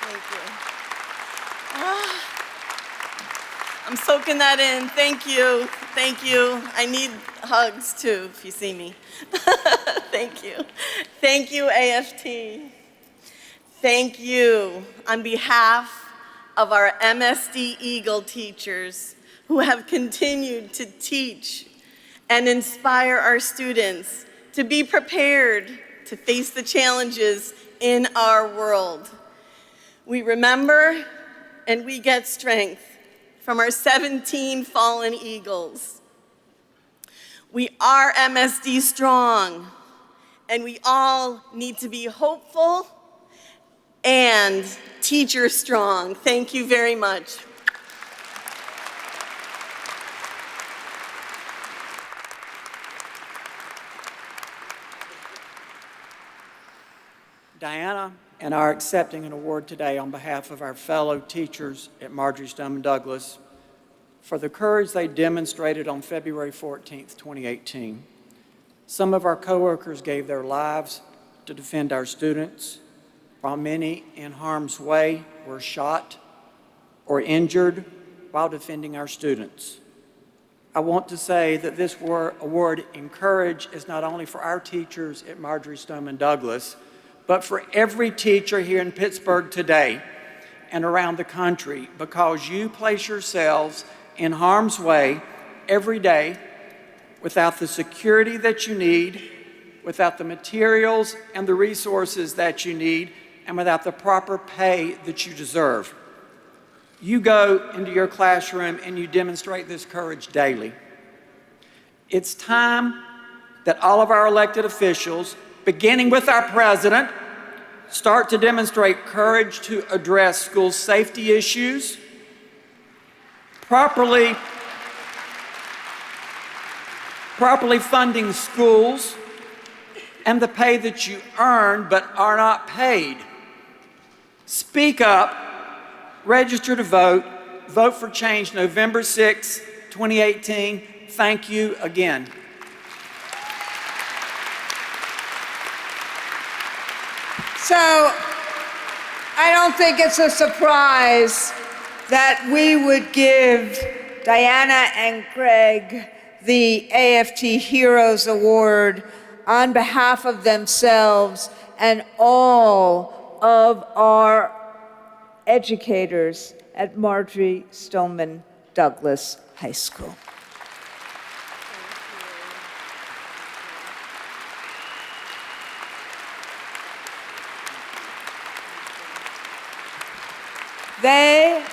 Thank you. I'm soaking that in. Thank you. Thank you. I need hugs too, if you see me. Thank you. Thank you, AFT. Thank you on behalf of our MSD Eagle teachers who have continued to teach and inspire our students to be prepared to face the challenges in our world. We remember and we get strength from our 17 fallen eagles. We are MSD strong, and we all need to be hopeful and teacher strong. Thank you very much. Diana and I are accepting an award today on behalf of our fellow teachers at Marjory Stoneman Douglas for the courage they demonstrated on February 14th, 2018. Some of our coworkers gave their lives to defend our students, while many in harm's way were shot or injured while defending our students. I want to say that this award in courage is not only for our teachers at Marjory Stoneman Douglas, but for every teacher here in Pittsburgh today and around the country, because you place yourselves in harm's way every day without the security that you need, without the materials and the resources that you need, and without the proper pay that you deserve. You go into your classroom and you demonstrate this courage daily. It's time that all of our elected officials, beginning with our president, start to demonstrate courage to address school safety issues, properly funding schools, and the pay that you earn but are not paid. Speak up, register to vote, vote for change November 6, 2018. Thank you again. So I don't think it's a surprise that we would give Diana and Greg the AFT Heroes Award on behalf of themselves and all of our educators at Marjory Stoneman Douglas High School. They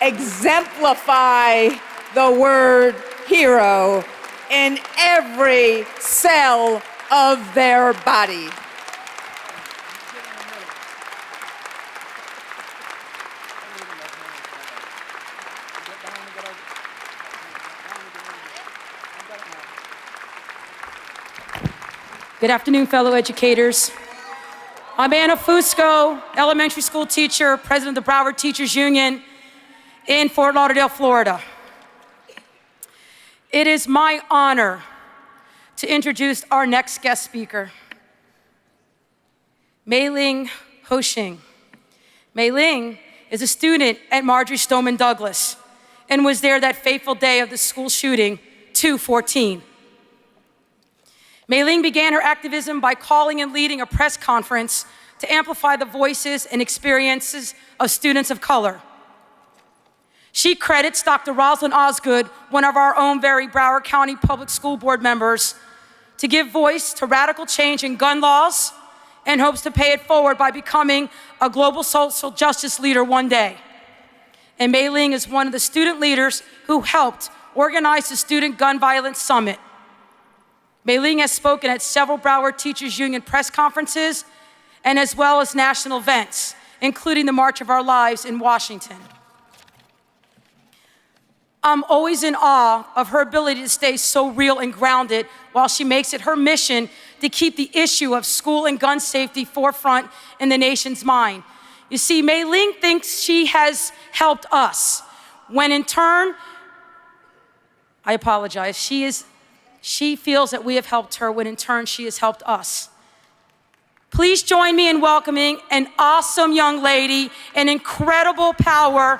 exemplify the word hero in every cell of their body. Good afternoon, fellow educators. I'm Anna Fusco, elementary school teacher, president of the Broward Teachers Union in Fort Lauderdale, Florida. It is my honor to introduce our next guest speaker, Mei Ling Ho-Shing. Mei Ling is a student at Marjory Stoneman Douglas and was there that fateful day of the school shooting, 2/14. Mei Ling began her activism by calling and leading a press conference to amplify the voices and experiences of students of color. She credits Dr. Rosalind Osgood, one of our own very Broward County Public School Board members, to give voice to radical change in gun laws and hopes to pay it forward by becoming a global social justice leader one day. And Mei Ling is one of the student leaders who helped organize the Student Gun Violence Summit. Mei Ling has spoken at several Broward Teachers Union press conferences and as well as national events, including the March of Our Lives in Washington. I'm always in awe of her ability to stay so real and grounded while she makes it her mission to keep the issue of school and gun safety forefront in the nation's mind. You see, Mei Ling thinks she has helped us, when in turn, I apologize, she feels that we have helped her when in turn she has helped us. Please join me in welcoming an awesome young lady, an incredible power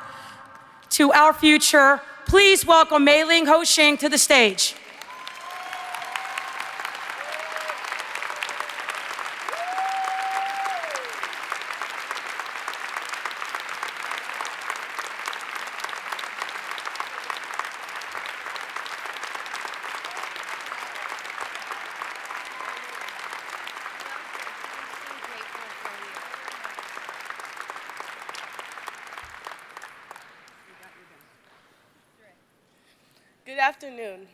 to our future. Please welcome Mei Ling Ho Shing to the stage. Good afternoon.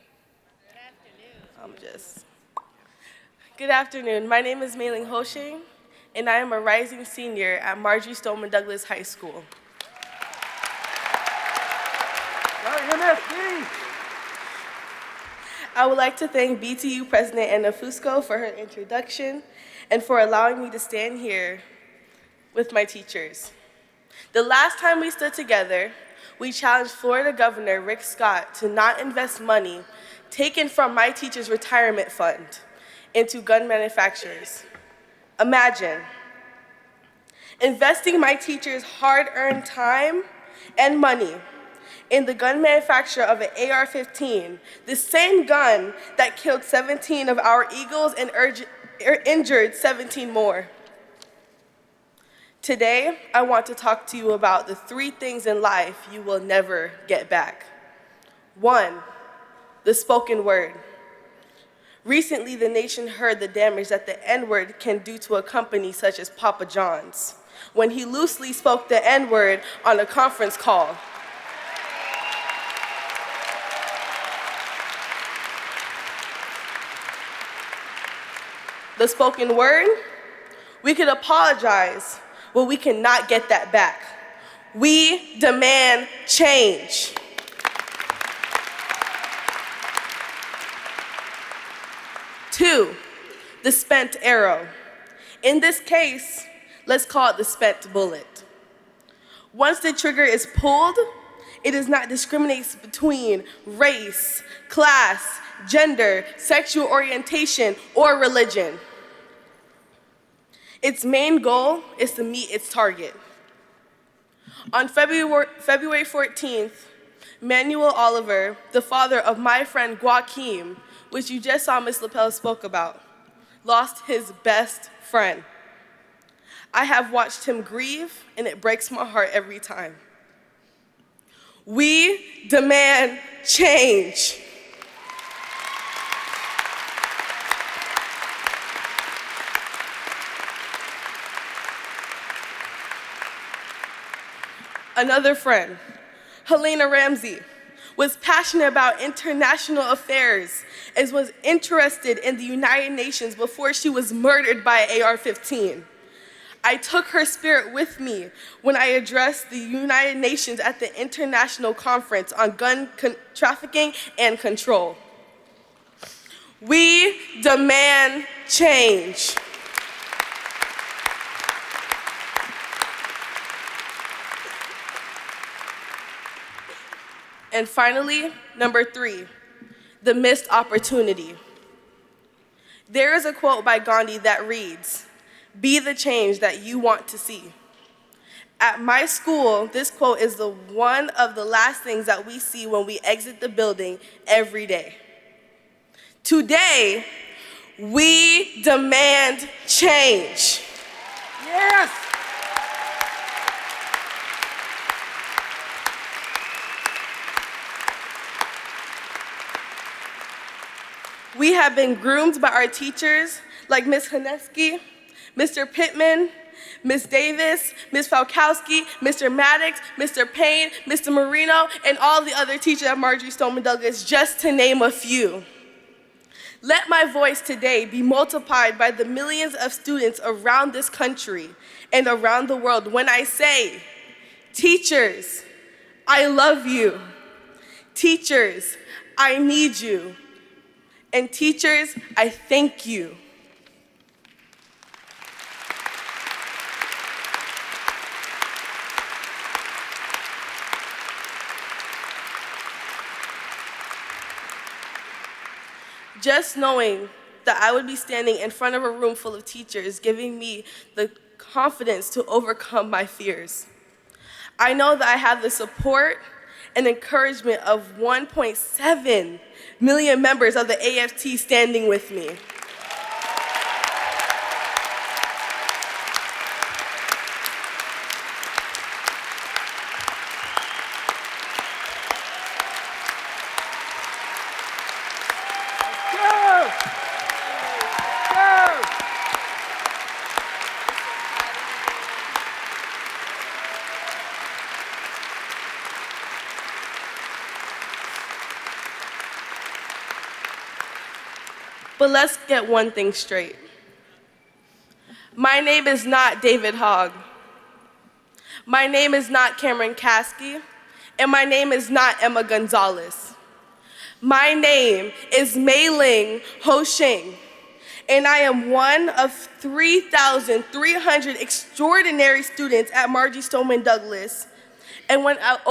Good afternoon. My name is Mei Ling Ho Shing, and I am a rising senior at Marjory Stoneman Douglas High School. I would like to thank BTU President Anna Fusco for her introduction and for allowing me to stand here with my teachers. The last time we stood together, we challenged Florida Governor Rick Scott to not invest money taken from my teachers' retirement fund into gun manufacturers. Imagine investing my teachers' hard-earned time and money in the gun manufacture of an AR-15, the same gun that killed 17 of our Eagles and injured 17 more. Today, I want to talk to you about the 3 things in life you will never get back. 1, the spoken word. Recently, the nation heard the damage that the N-word can do to a company such as Papa John's when he loosely spoke the N-word on a conference call. The spoken word, we could apologize, but we cannot get that back. We demand change. Two, the spent arrow. In this case, let's call it the spent bullet. Once the trigger is pulled, it does not discriminate between race, class, gender, sexual orientation, or religion. Its main goal is to meet its target. On February 14th, Manuel Oliver, the father of my friend Joaquim, which you just saw Ms. LaPelle spoke about, lost his best friend. I have watched him grieve, and it breaks my heart every time. We demand change. Another friend, Helena Ramsey, was passionate about international affairs and was interested in the United Nations before she was murdered by an AR-15. I took her spirit with me when I addressed the United Nations at the International Conference on Gun Trafficking and Control. We demand change. And finally, number 3, the missed opportunity. There is a quote by Gandhi that reads, "Be the change that you want to see." At my school, this quote is one of the last things that we see when we exit the building every day. Today, we demand change. Yes! We have been groomed by our teachers like Ms. Haneski, Mr. Pittman, Ms. Davis, Ms. Falkowski, Mr. Maddox, Mr. Payne, Mr. Marino, and all the other teachers at Marjory Stoneman Douglas, just to name a few. Let my voice today be multiplied by the millions of students around this country and around the world when I say, teachers, I love you. Teachers, I need you. And teachers, I thank you. Just knowing that I would be standing in front of a room full of teachers, giving me the confidence to overcome my fears. I know that I have the support and encouragement of 1.7 million members of the AFT standing with me. But let's get one thing straight. My name is not David Hogg. My name is not Cameron Caskey. And my name is not Emma Gonzalez. My name is Mei Ling Ho Shing. And I am one of 3,300 extraordinary students at Marjory Stoneman Douglas, and one out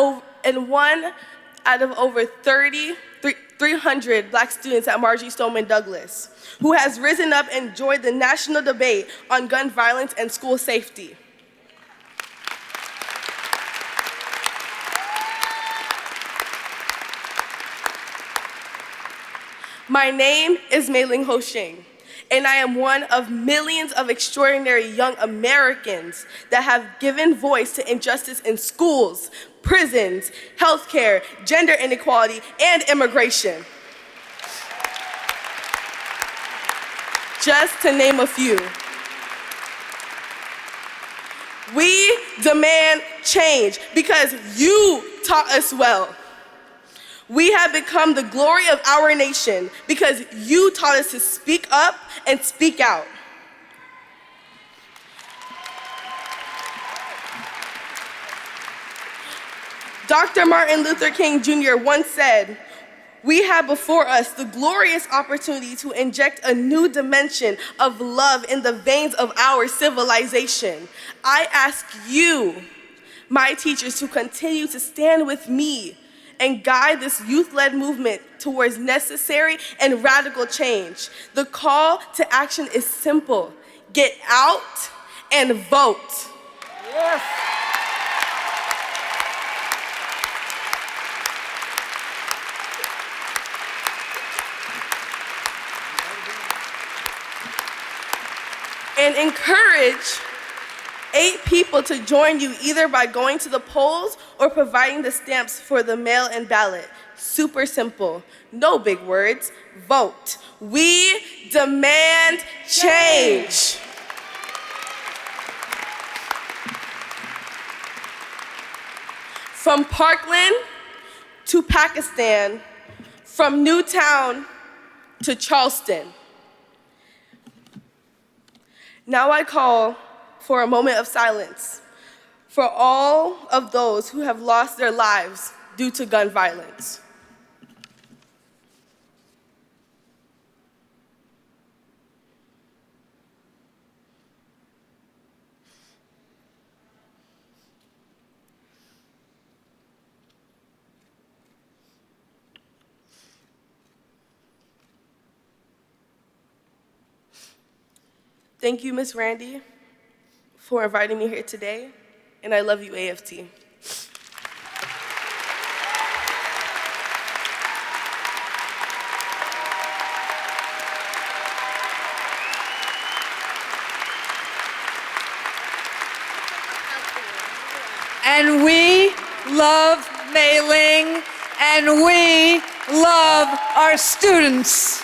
of over 300 Black students at Marjory Stoneman Douglas, who has risen up and joined the national debate on gun violence and school safety. My name is Mei Ling Ho Shing, and I am one of millions of extraordinary young Americans that have given voice to injustice in schools, prisons, healthcare, gender inequality, and immigration. Just to name a few. We demand change because you taught us well. We have become the glory of our nation because you taught us to speak up and speak out. Dr. Martin Luther King Jr. once said, "We have before us the glorious opportunity to inject a new dimension of love in the veins of our civilization." I ask you, my teachers, to continue to stand with me and guide this youth-led movement towards necessary and radical change. The call to action is simple. Get out and vote. Yes. And encourage 8 people to join you either by going to the polls or providing the stamps for the mail-in ballot. Super simple. No big words. Vote. We demand change. From Parkland to Pakistan, from Newtown to Charleston. Now I call for a moment of silence for all of those who have lost their lives due to gun violence. Thank you, Ms. Randy, for inviting me here today, and I love you, AFT. And we love Mei Ling, and we love our students.